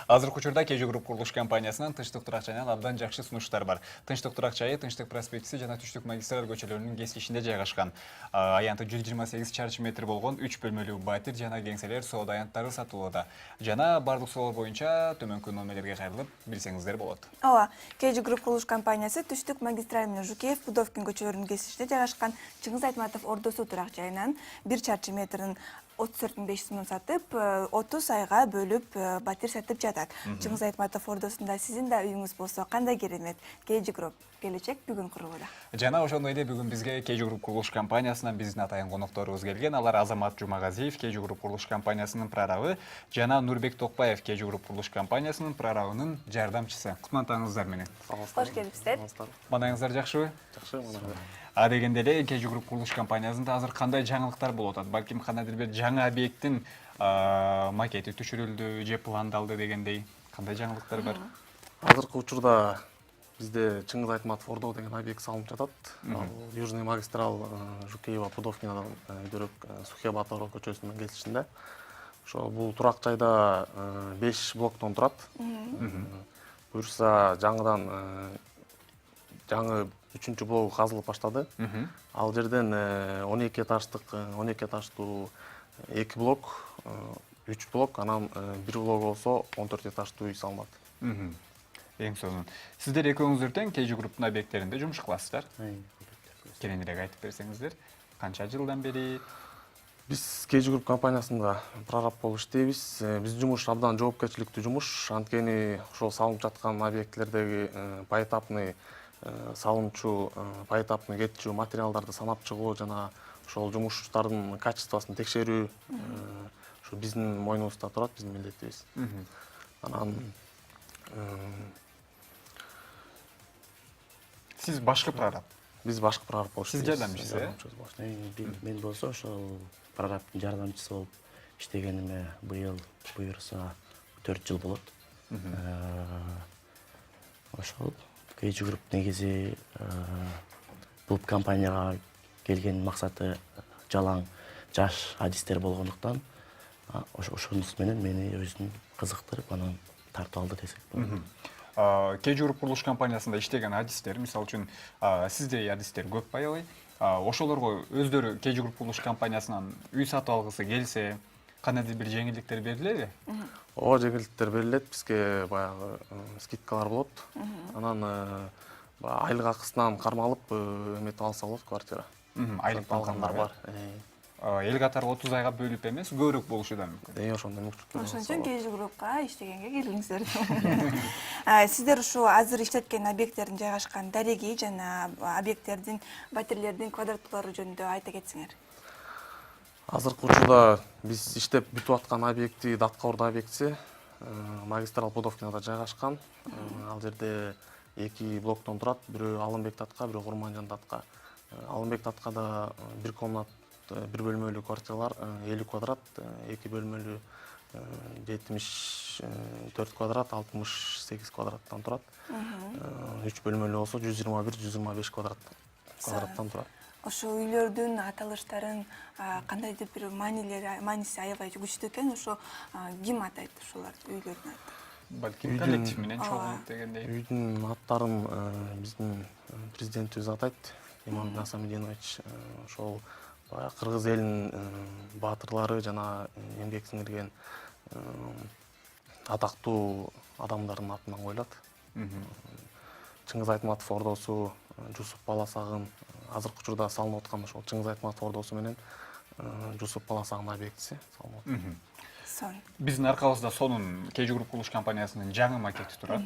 Азыркы учурда KG Group курулуш компаниясынан Тынчтык турак жайынан абдан жакшы сунуштар бар. Тынчтык турак жайы Тынчтык проспектиси жана Түштүк магистраль көчөлөрүнүн кесилишинде жайгашкан. Аянты 128 чарчы метр болгон 3 бөлмөлүү батир жана кеңселер соода аянттары сатылууда. Жана бардык суроолор боюнча төмөнкү номерлерге кайрылып билсеңиздер болот. Ооба, KG Group курулуш компаниясы Түштүк магистраль менен Жукеев, Пудовкин көчөлөрүнүн кесилишинде жайгашкан Чыңгыз Айтматов ордосу турак жайынан 1 чарчы метрин 34.500 сомдон сатып, 30 айга бөлүп батир сатып жатат. Чыңгыз Айтматов ордосунда сиздин да үйүңүз болсо кандай керемет. KG Group келечек бүгүн курулууда. Жана ошондой эле бүгүн бизге KG Group курулуш компаниясынан биздин атайын конокторубуз келген. Алар Азамат Жумагазиев, KG Group курулуш компаниясынын прорабы, жана Нурбек Токпаев, KG Group курулуш компаниясынын прорабынын жардамчысы. Кутмандыгыңыздар менен. Кош келипсиздер. Маанаңыздар жакшыбы? Жакшы, мына. Дегенде эле KG Group курулуш компаниясында азыр кандай жаңылыктар болуп атат? Балким кандайдыр бир жаңы объекттин макети түшүрүлдү же пландалды дегендей. Кандай жаңылыктар бар? Азыркы учурда бизде Чыңгыз Айтматов ордо деген объект салынып жатат. Ал Южный магистраль Жукеева Пудовкинадан өйдөрөөк Сухе Баторов көчөсүнүн кесилишинде. Ошо бул турак жайда 5 блоктон турат. Буюрса жаңыдан жаңы 3-чү блок казылып баштады. Ал жерден 12 этаждуу 2 блок, 3 блок, анан 1 блок болсо 14 этаждуу үй салынат. Эң сонун. Сиздер экөөңүздөр тең KG Group'тун объекттеринде жумуш кыласыздар. Кененирээк айтып берсеңиздер, канча жылдан бери? Биз KG Group компаниясында прораб болуп иштейбиз. Биздин жумуш абдан жоопкерчиликтүү жумуш. Анткени ошол салынып жаткан объекттердеги поэтапный салымчу, поэтапный кетчү материалдарды санап чыгуу жана ошол жумуштардын качествосын текшерүү ушу биздин мойнубузда турат, биздин милдетибиз. Анан Сиз башкы прораб. Биз башкы прораб болуп Сиз жардамчысы, Мен болсо ошол прорабтын жардамчысы болуп иштегениме быйыл буюрса 4 жыл болот. Ошол KG Group негизи бул компанияга келген максаты жалаң жаш адистер болгондуктан ошонусу менен мени өзүн кызыктырып анан тартып алды десек болот. KG Group курулуш компаниясында иштеген адистер, мисалы үчүн сиздей адистер көп аябай. Ошолорго өздөрү KG Group курулуш компаниясынан үй сатып алгысы келсе, кандайдыр бир жеңилдиктер берилеби? Ооба, жеңилдиктер берилет. Бизге баягы скидкалар болот. Анан айлык акысынан кармалып эметип алса болот квартира. Айлыктан кармалар бар. Эл катары 30 айга бөлүп эмес, көбүрөөк болушу да мүмкүн. Ошондой мүмкүнчүлүк. Ошон үчүн KG Group'ка иштегенге келиңиздер. Сиздер ушу азыр иштеткен объекттердин жайгашкан дареги жана объекттердин, батирлердин квадраттуулары жөнүндө айта кетсеңер. Азыркы учурда биз иштеп бүтүп аткан объекти Даткаурда объектиси магистраль Пудовкинада жайгашкан. Ал жерде 2 блоктон турат, бирөө Алымбек Датка, бирөө Курманжан Датка. Алымбек Даткада 1 комнат, 1 бөлмөлүү квартиралар 50 квадрат, 2 бөлмөлүү 74 квадрат, 68 квадраттан турат. 3 бөлмөлүү болсо 121-125 квадраттан турат. Ошо үйлөрдүн аталыштарын кандайдыр бир мааниси аябай күчтүү экен. Ошо ким атайт ошолорду үйлөрдүн атын? Балким коллектив менен чогулуп дегендей. Үйдүн аттарын биздин президентибиз атайт, Иман Насамединович. Ошол кыргыз элинин баатырлары жана эмгек сиңирген атактуу адамдардын атынан коюлат. Чыңгыз Айтматов ордосу, Жусуп Баласагын азыркы учурда салынып аткан ошол Чыңгыз Айтматов ордосу менен Жусуп Баласагын объектиси салынып атат. Биздин аркабызда сонун KG Group курулуш компаниясынын жаңы макети турат.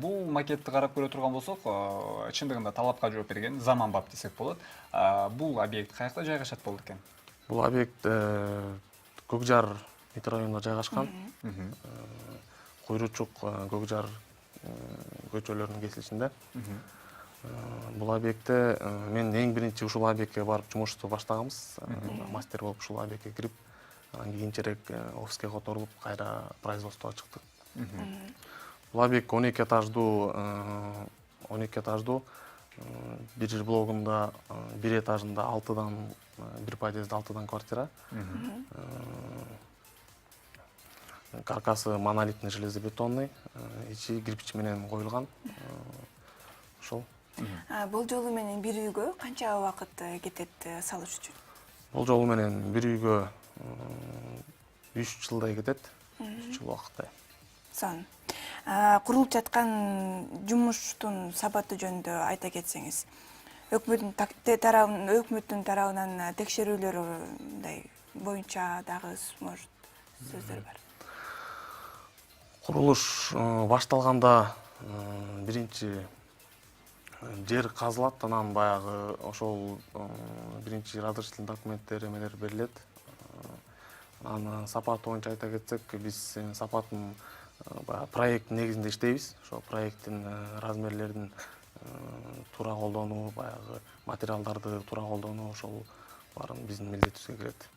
Бул макетти карап көрө турган болсок, чындыгында талапка жооп берген, заманбап десек болот. Бул объект каякта жайгашат болду экен? Бул объект Көкжар микрорайонунда жайгашкан. Куйручук, Көкжар көчөлөрүнүн кесилишинде. Бул объектте мен эң биринчи ушул объектке барып жумушту баштаганбыз. Мастер болуп ушул объектке кирип, кийинчерээк офиске которулуп, кайра производствого чыктык. Бул объект 12 этаждуу, бир блогунда, бир этажында 1 подъездде 6 квартира. каркасы монолитный железобетонный, ичи кирпич менен коюлган. Ошол. Бул жолу менен бир үйгө канча убакыт кетет салыш үчүн? Бул жолу менен бир үйгө 3 жылдай кетет. 3 жыл убакыттай. Сон. Курулуп жаткан жумуштун сапаты жөнүндө айта кетсеңиз. Өкмөттүн тарабынан текшерүүлөр мындай боюнча дагы может сөздөр бар. Курулуш башталганда биринчи жер казылат, анан баягы ошол биринчи разрешительный документтер эмелер берилет. Анан сапат боюнча айта кетсек, биз сапаттын проект негизинде иштейбиз. Ошол проекттин размерлерин туура колдонуу, баягы материалдарды туура колдонуу, ошол баарын биздин милдетибизге кирет.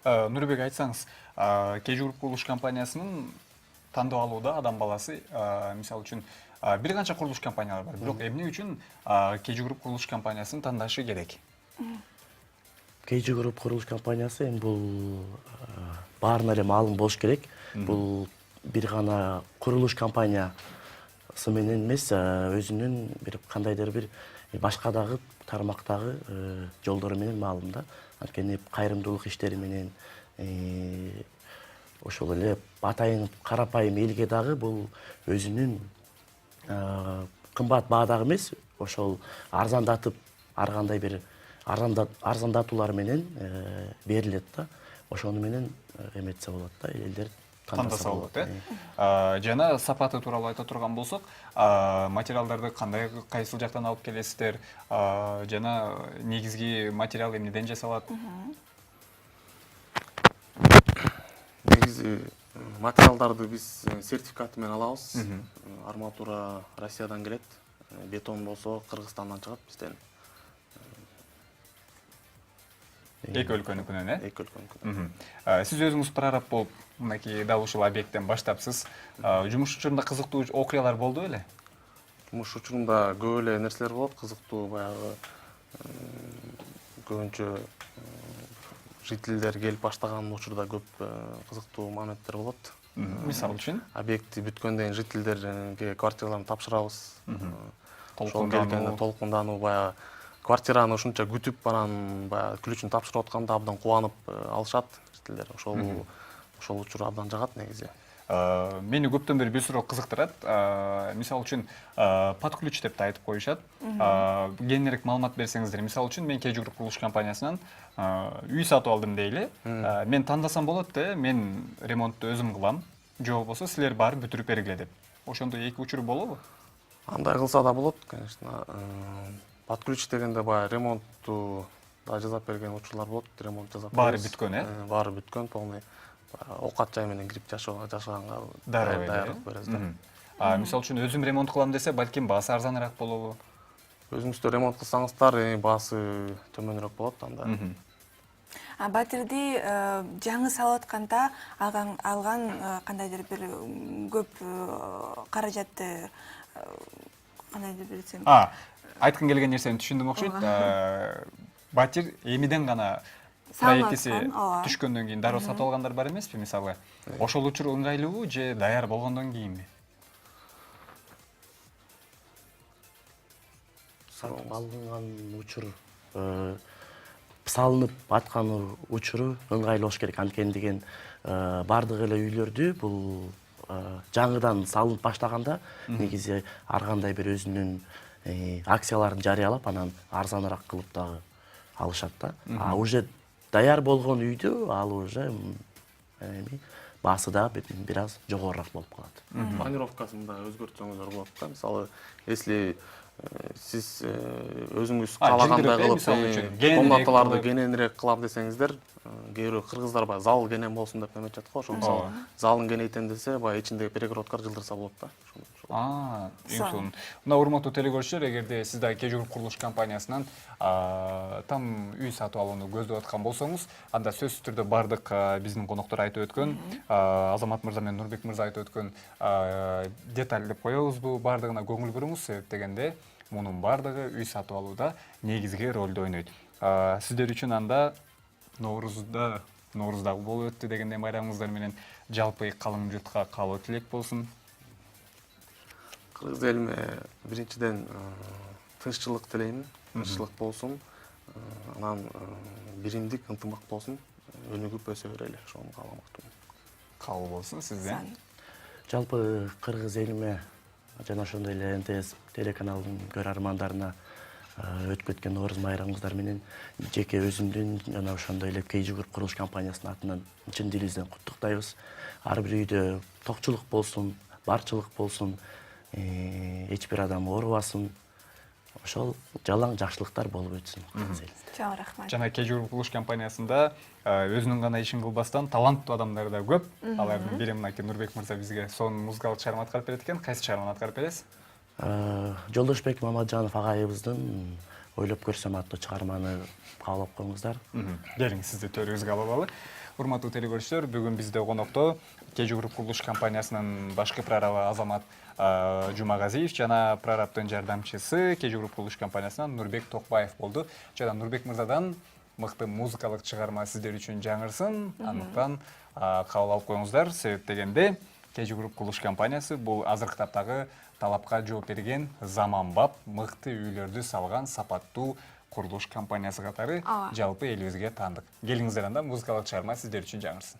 Нурбек, айтсаңыз, KG Group курулуш компаниясынын тандап алууда адам баласы, мисалы үчүн, бир канча курулуш компаниялар бар. Бирок эмне үчүн KG Group курулуш компаниясын тандашы керек? KG Group курулуш компаниясы эми бул баарына эле маалым болуш керек. Бул бир гана курулуш компаниясы менен эмес, өзүнүн бир кандайдыр бир башка дагы тармактагы жолдору менен маалым да. Анткени кайрымдуулук иштери менен ошол эле атайын карапайым элге дагы бул өзүнүн кымбат баадагы эмес, ошол арзандатып ар кандай бир арзандатуулар менен берилет да. Ошону менен эметсе болот да, элдер Тандаса болот, Жана сапаты тууралуу айта турган болсок, материалдарды кайсыл жактан алып келесиздер, жана негизги материал эмнеден жасалат? Негизи материалдарды биз сертификаты менен алабыз. Арматура Россиядан келет, бетон болсо Кыргызстандан чыгат бизден. Эки өлкөнүкүнөн, Эки өлкөнүкүнөн. Сиз өзүңүз прораб болуп, мынакей дал ушул объекттен баштапсыз. Жумуш учурунда кызыктуу окуялар болду беле? Жумуш учурунда көп эле нерселер болот, кызыктуу, баягы көбүнчө жителдер келип баштаган учурда көп кызыктуу моменттер болот. Мисалы үчүн? Объекти бүткөндөн кийин жителдерге квартираларын тапшырабыз. Ошол Толкундануу. келгенде толкундануу, баягы квартираны ушунча күтүп, анан баягы ключун тапшырып атканда абдан кубанып алышат жителдер. Ошол учур абдан жагат негизи. Мени көптөн бери бир суроо кызыктырат. Мисалы үчүн, под ключ деп да айтып коюшат. Кеңирээк маалымат берсеңиздер. Мисалы үчүн, мен KG Group курулуш компаниясынан үй сатып алдым дейли. Мен тандасам болот да, мен ремонтту өзүм кылам. Же болбосо силер барып бүтүрүп бергиле деп. Ошондой эки учур болобу? Андай кылса да болот, конечно. Под ключ дегенде баягы ремонтту да жасап берген учурлар болот, ремонт жасап Баары беребиз. бүткөн, Баары бүткөн, полный. Окат жай менен кирип жашаганга Дароо даярдык беребиз да. Мисалы үчүн, өзүм ремонт кылам десе, балким баасы арзаныраак болобу? Өзүңүздөр ремонт кылсаңыздар, баасы төмөнүрөөк болот анда. Батирди жаңы салып атканда алган кандайдыр бир көп каражатты кандайдыр бир десем. Айткым келген нерсени түшүндүм окшойт. Батир эмиден гана проектиси түшкөндөн кийин дароо сатып алгандар бар эмеспи, мисалы? Ошол учур ыңгайлуубу же даяр болгондон кийинби? Сатып алынган учур салынып аткан учуру ыңгайлуу болуш керек. Анткени деген бардык эле үйлөрдү бул жаңыдан салынып баштаганда негизи ар кандай бир өзүнүн акцияларын жарыялап, анан арзаныраак кылып дагы алышат да. Уже даяр болгон үйдү ал уже баасы да бир аз жогорураак болуп калат. Планировкасын да өзгөртсөңүздөр болот да. Мисалы, если сиз өзүңүз каалагандай кылып, комнаталарды кененирээк кылам десеңиздер, кээ бирөө кыргыздар баягы зал кенен болсун деп эметет го. Ошол мисалы залын кеңейтем десе, баягы ичиндеги перегородкалар жылдырса болот да. Мына урматтуу телекөрүүчүлөр, эгерде сиз да KG Group курулуш компаниясынан там үй сатып алууну көздөп аткан болсоңуз, анда сөзсүз түрдө бардык биздин коноктор айтып өткөн, Азамат мырза менен Нурбек мырза айтып өткөн деталь деп коебузбу, бардыгына көңүл буруңуз, себеп дегенде мунун бардыгы үй сатып алууда негизги ролду ойнойт. Сиздер үчүн анда Ноорузда болуп өттү дегендей байрамыңыздар менен жалпы калың журтка каалоо тилек болсун. Кыргыз элиме биринчиден тынччылык тилейм, тынччылык болсун. Анан биримдик, ынтымак болсун, өнүгүп өсө берели, ошону кааламактымын. Кабыл болсун сизден. Жалпы кыргыз элиме жана ошондой эле НТС телеканалынын көрөрмандарына өтүп кеткен Нооруз майрамыңыздар менен жеке өзүмдүн жана ошондой эле KG Group курулуш компаниясынын атынан чын дилибизден куттуктайбыз. Ар бир үйдө токчулук болсун, барчылык болсун, эч бир адам оорубасын. Ошол жалаң жакшылыктар болуп өтсүн кыргыз элинде. Чоң рахмат. Жана KG Group курулуш компаниясында өзүнүн гана ишин кылбастан таланттуу адамдар да көп. Алардын бири мынакей Нурбек мырза бизге сонун музыкалык чыгарма аткарып берет экен. Кайсы чыгарманы аткарып бересиз? Жолдошбек Мамаджанов агайыбыздын Ойлоп көрсөм аттуу чыгарманы каалап коюңуздар. Келиңиз сизди төрүбүзгө алып алалы. Урматтуу телекөрүүчүлөр, бүгүн бизде конокто KG Group курулуш компаниясынын башкы прорабы Азамат Жумагазиев жана прорабтын жардамчысы KG Group курулуш компаниясынан Нурбек Токбаев болду. Жана Нурбек мырзадан мыкты музыкалык чыгарма сиздер үчүн жаңырсын. Андыктан кабыл алып коюңуздар. Себеп дегенде KG Group курулуш компаниясы бул азыркы таптагы талапка жооп берген заманбап мыкты үйлөрдү салган сапаттуу курулуш компаниясы катары жалпы элибизге таандык. Келиңиздер анда музыкалык чыгарма сиздер үчүн жаңырсын.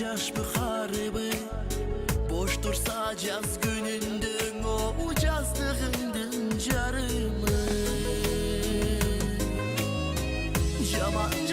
jaş bıharımı boş dursa jaz günündün o jazdığındın jarımı Yaman